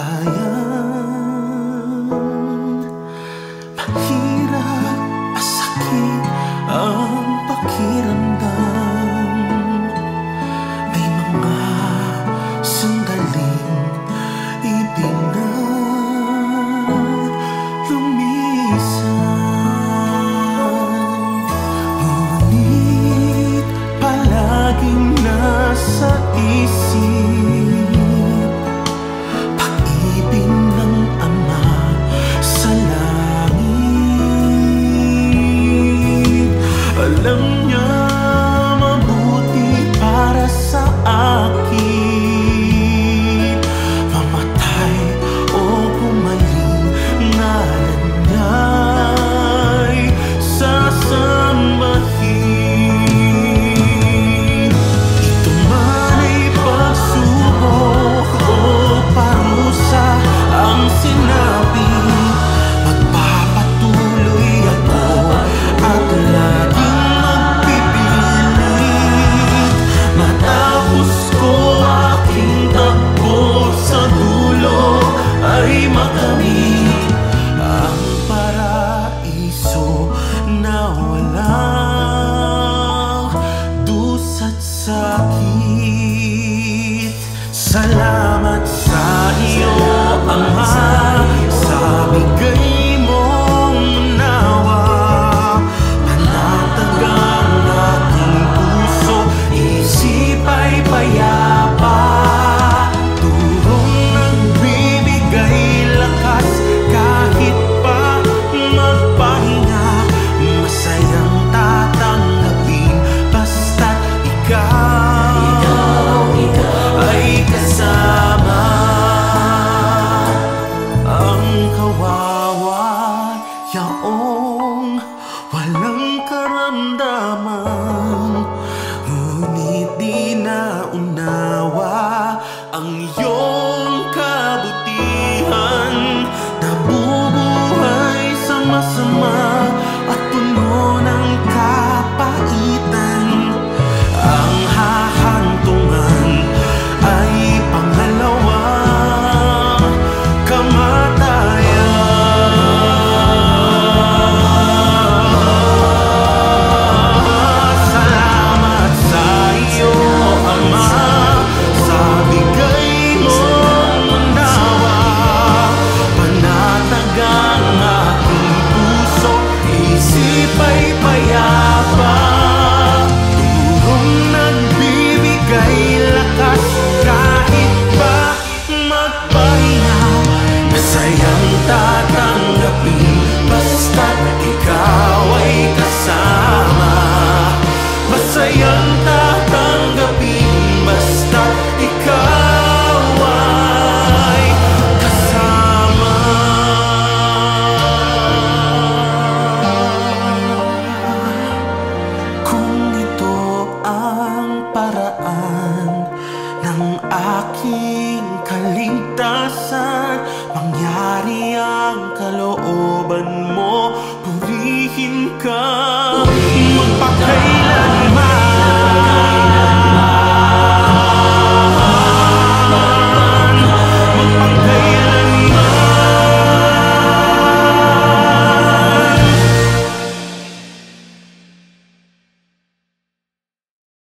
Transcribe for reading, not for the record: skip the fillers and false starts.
kayang mahirap, masakit ang pakiramdam. May mga sandaling ibig na lumisan, ngunit palaging nasa isip pag-ibig ng Ama sa langit. Alam niya mabuti para sa akin, mamatay o gumaling, ngalan niya'y sasambahin. Ito man ay pagsubok o parusa, ang sinabi, magpapatuloy ako at laging magpipilit. Matapos ko aking takbo, sa dulo ay makamit ang paraiso na walang dusat sakit. Salamat sa iyo, Ama, sa bigay mong unawa. Panatag ang aking puso, isip ay payapa. Turong nagbibigay lakas kahit pa magpahinga. Masayang tatanggapin basta't ikaw ay kasama. Ang kawawa yaong walang karamdaman, ngunit di naunawa ang iyong kabutihan. Nabubuhay sa masama at puno ng kapaitan. Ang hahantungan ay pangalawang kamatayan. Salamat sa iyo, Ama, sa bigay mong unawa. Panatag ang aking puso, isip ay payapa. Turong nagbibigay lakas kahit pa magpahinga. Masayang tatanggapin basta't ikaw ay kasama. Masayang tatanggapin basta't ikaw ay kasama. Kung ito ang paraan ng aking kaligtasan, mangyari ang kalooban mo, purihin ka, magpakailanman.